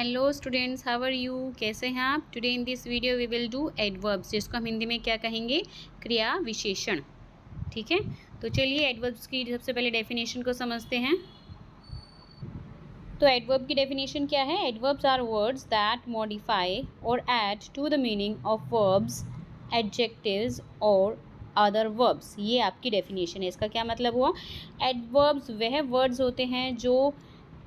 Hello students, how are you? कैसे हैं आप? Today in this video we will do adverbs, जिसको हम हिंदी में क्या कहेंगे? क्रिया विशेषण। ठीक है, तो चलिए एडवर्ब्स की सबसे पहले डेफिनेशन को समझते हैं। तो एडवर्ब की डेफिनेशन क्या है? Adverbs are words that modify और add to the meaning of verbs, adjectives और अदर वर्ब्स। ये आपकी डेफिनेशन है। इसका क्या मतलब हुआ? एडवर्ब्स वह वर्ड्स होते हैं जो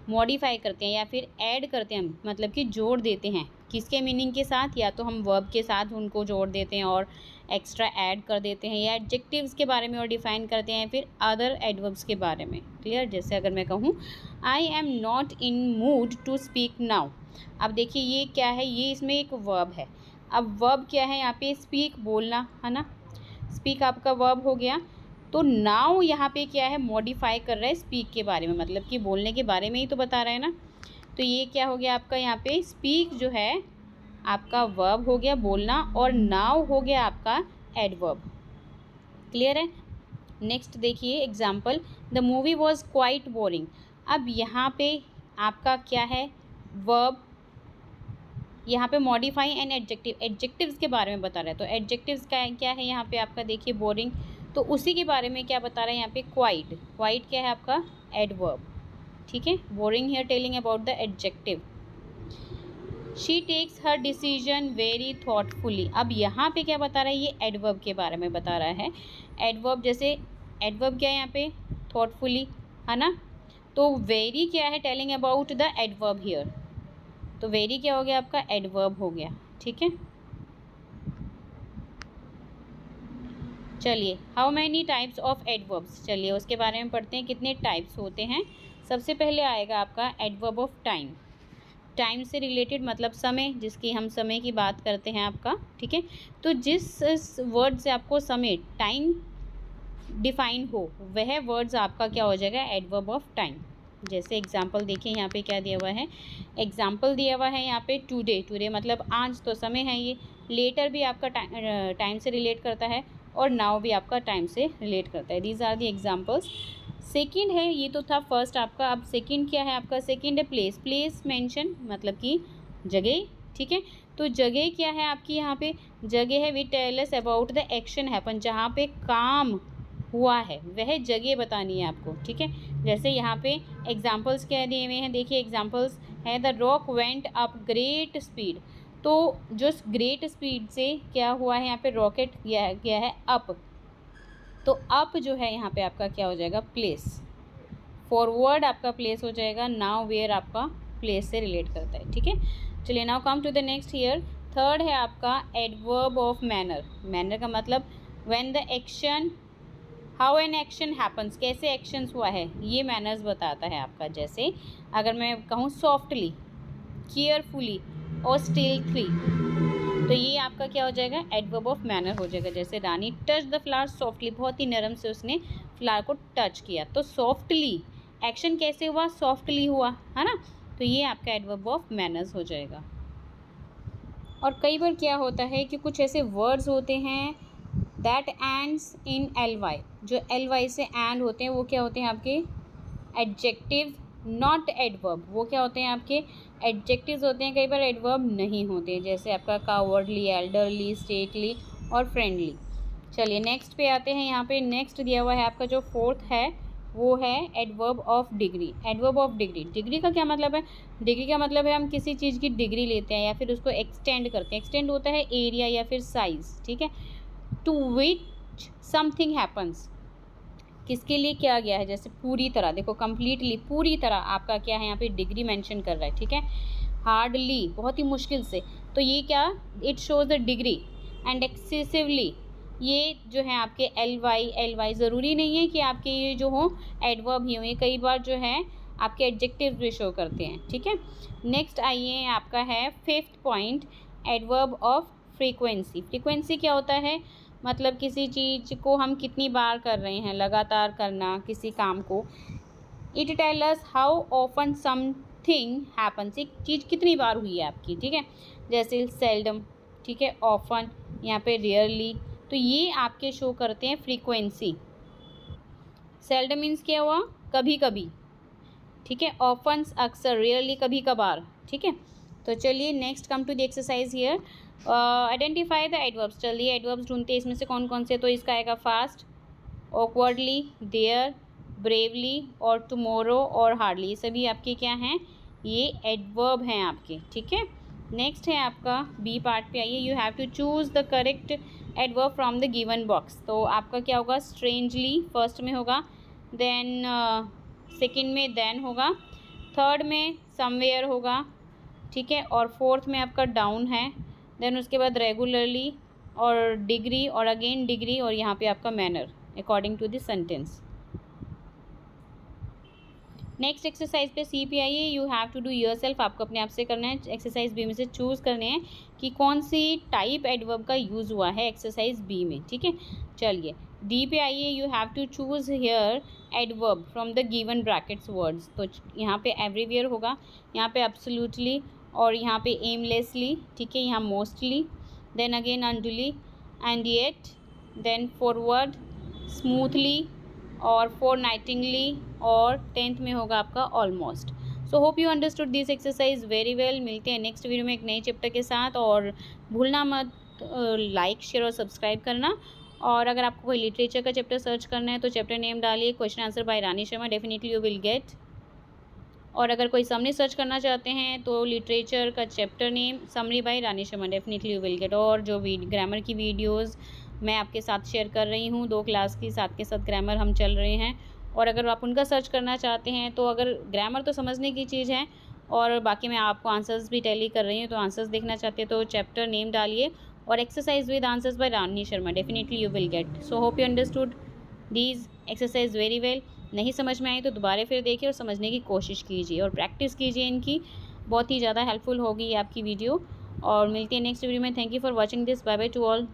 मॉडिफाई करते हैं या फिर ऐड करते हैं, हम मतलब कि जोड़ देते हैं किसके मीनिंग के साथ, या तो हम वर्ब के साथ उनको जोड़ देते हैं और एक्स्ट्रा ऐड कर देते हैं, या एडजेक्टिव्स के बारे में और डिफाइन करते हैं, फिर अदर एडवर्ब्स के बारे में। क्लियर? जैसे अगर मैं कहूँ I am not in mood to speak now. अब देखिए ये क्या है, ये इसमें एक वर्ब है। अब वर्ब क्या है यहाँ पे? स्पीक, बोलना, है ना। स्पीक आपका वर्ब हो गया। तो नाउ यहाँ पे क्या है? मॉडिफाई कर रहा है स्पीक के बारे में, मतलब कि बोलने के बारे में ही तो बता रहा है ना। तो ये क्या हो गया आपका? यहाँ पे स्पीक जो है आपका वर्ब हो गया, बोलना, और नाउ हो गया आपका एडवर्ब। क्लियर है? नेक्स्ट देखिए example, the movie was quite boring. अब यहाँ पे आपका क्या है? वर्ब, यहाँ पे मॉडिफाई एंड एडजेक्टिव, एडजेक्टिव्स के बारे में बता रहा है। तो एडजेक्टिव्स का क्या है यहाँ पे आपका? देखिए बोरिंग, तो उसी के बारे में क्या बता रहा है यहाँ पे? क्वाइट। क्वाइट क्या है आपका? एडवर्ब। ठीक है, boring here telling about the adjective. She takes her decision very thoughtfully. अब यहाँ पे क्या बता रहा है? ये एडवर्ब के बारे में बता रहा है। एडवर्ब, जैसे एडवर्ब क्या है यहाँ पे? थॉटफुली, है ना। तो वेरी क्या है? Telling about the adverb here. तो वेरी क्या हो गया आपका? एडवर्ब हो गया। ठीक है, चलिए how many types of adverbs, चलिए उसके बारे में पढ़ते हैं, कितने टाइप्स होते हैं। सबसे पहले आएगा आपका एडवर्ब ऑफ टाइम। टाइम से रिलेटेड मतलब समय, जिसकी हम समय की बात करते हैं आपका। ठीक है, तो जिस वर्ड से आपको समय, टाइम डिफाइन हो, वह वर्ड्स आपका क्या हो जाएगा? Adverb of time. जैसे एग्जाम्पल देखिए यहाँ पे क्या दिया हुआ है? एग्जाम्पल दिया हुआ है यहाँ पे टुडे। टुडे मतलब आज, तो समय है ये। लेटर भी आपका टाइम से रिलेट करता है, और नाउ भी आपका टाइम से रिलेट करता है। These are the examples. Second है, ये तो था फर्स्ट आपका। अब सेकेंड क्या है आपका? सेकेंड है प्लेस। प्लेस मेंशन मतलब कि जगह। ठीक है, तो जगह क्या है आपकी यहाँ पे? जगह है we tell us about the action happen, जहाँ पे काम हुआ है वह जगह बतानी है आपको। ठीक है, जैसे यहाँ पे एग्जाम्पल्स क्या दिए हुए हैं, देखिए एग्जाम्पल्स है the rock went up great speed. तो जो ग्रेट स्पीड से क्या हुआ है यहाँ पे? रॉकेट गया है अप। तो अप जो है यहाँ पे आपका क्या हो जाएगा? प्लेस। फॉरवर्ड आपका प्लेस हो जाएगा। नाउ वेयर आपका प्लेस से रिलेट करता है। ठीक है, चलिए now come to the next here. Third है आपका एडवर्ब ऑफ मैनर। मैनर का मतलब when the action, how an action happens, कैसे एक्शंस हुआ है, ये मैनर्स बताता है आपका। जैसे अगर मैं कहूँ सॉफ्टली, केयरफुली और स्टिल्थली, तो ये आपका क्या हो जाएगा? एडवर्ब ऑफ मैनर हो जाएगा। जैसे रानी टच द फ्लावर सॉफ्टली, बहुत ही नरम से उसने फ्लावर को टच किया। तो सॉफ्टली एक्शन कैसे हुआ? सॉफ्टली हुआ, है ना। तो ये आपका एडवर्ब ऑफ मैनर्स हो जाएगा। और कई बार क्या होता है कि कुछ ऐसे वर्ड्स होते हैं that ends in L Y, जो एल वाई से एंड होते हैं, वो क्या होते हैं आपके? Adjective, not adverb. वो क्या होते हैं आपके? एडजेक्टिव्स होते हैं, कई बार एडवर्ब नहीं होते। जैसे आपका कावर्डली, एल्डरली, स्टेटली और फ्रेंडली। चलिए नेक्स्ट पे आते हैं। यहाँ पे नेक्स्ट दिया हुआ है आपका जो फोर्थ है, वो है adverb of degree. Adverb of degree, degree का क्या मतलब है? डिग्री का मतलब है हम किसी चीज़ की डिग्री लेते हैं या फिर उसको एक्सटेंड करते हैं। एक्सटेंड होता है एरिया या फिर साइज। ठीक है, टू विच समथिंग हैपन्स, किसके लिए किया गया है? जैसे पूरी तरह, देखो कंप्लीटली, पूरी तरह आपका क्या है यहाँ पे? डिग्री मेंशन कर रहा है। ठीक है, हार्डली, बहुत ही मुश्किल से, तो ये क्या? It shows the degree. And excessively, ये जो है आपके एल वाई ज़रूरी नहीं है कि आपके ये जो हो एडवर्ब ही हो, ये कई बार जो है आपके एडजेक्टिव्स भी शो करते हैं। ठीक है, नेक्स्ट आइए आपका है fifth point, adverb of frequency. Frequency क्या होता है? मतलब किसी चीज़ को हम कितनी बार कर रहे हैं, लगातार करना किसी काम को। It tell us how often something happens, एक चीज़ कितनी बार हुई है आपकी। ठीक है, जैसे सेल्डम, ठीक है, ऑफन, यहाँ पे रेयरली, तो ये आपके शो करते हैं फ्रीक्वेंसी। सेल्डम मीन्स क्या हुआ? कभी कभी। ठीक है, ऑफन्स अक्सर, रेयरली कभी कभार। ठीक है, तो चलिए next come to the exercise here, identify the adverbs. चलिए एडवर्ब्स ढूंढते हैं, इसमें से कौन कौन से, तो इसका आएगा फास्ट, ऑकवर्डली, देयर, ब्रेवली और टुमारो और हार्डली, ये सभी आपके क्या हैं, ये एडवर्ब हैं आपके, ठीक है। नेक्स्ट है आपका बी पार्ट पे आइए, you have to choose the correct adverb from the given box. तो आपका क्या होगा, स्ट्रेंजली फर्स्ट में होगा, देन सेकंड में देन होगा, थर्ड में समवेयर होगा, ठीक है, और फोर्थ में आपका डाउन है, देन उसके बाद रेगुलरली और डिग्री और अगेन डिग्री और यहाँ पे आपका manner according to the sentence. Next exercise पे सी पे आइए, you have to do yourself, आपको अपने आप से करना है। एक्सरसाइज बी में से चूज़ करने हैं कि कौन सी टाइप एडवर्ब का यूज़ हुआ है एक्सरसाइज बी में, ठीक है। चलिए डी पे आइए, you have to choose here adverb from the given brackets words. तो यहाँ पे एवरीवेयर होगा, यहाँ पे एब्सोल्युटली और यहाँ पे एमलेसली, ठीक है, यहाँ mostly, then again unduly and yet, then forward, smoothly और फॉरनाइटिंगली, और 10th में होगा आपका almost. So hope you understood this exercise very well. मिलते हैं नेक्स्ट वीडियो में एक नए चैप्टर के साथ, और भूलना मत लाइक शेयर और सब्सक्राइब करना। और अगर आपको कोई लिटरेचर का चैप्टर सर्च करना है तो चैप्टर नेम डालिए question answer by Rani Sharma, definitely you will get. और अगर कोई समरी सर्च करना चाहते हैं तो लिटरेचर का chapter name summary by Rani Sharma, definitely you will get. और जो ग्रामर की वीडियोज़ मैं आपके साथ शेयर कर रही हूँ 2 क्लास की, साथ के साथ ग्रामर हम चल रहे हैं, और अगर आप उनका सर्च करना चाहते हैं तो अगर ग्रामर तो समझने की चीज़ है और बाकी मैं आपको आंसर्स भी टैली कर रही हूँ, तो आंसर्स देखना चाहते हैं तो चैप्टर नेम डालिए और exercise with answers by Rani Sharma, definitely you will get. So hope you understood these exercise very well. नहीं समझ में आई तो दोबारा फिर देखिए और समझने की कोशिश कीजिए और प्रैक्टिस कीजिए इनकी, बहुत ही ज़्यादा हेल्पफुल होगी आपकी वीडियो। और मिलती है नेक्स्ट वीडियो में। Thank you for watching this, bye bye to all.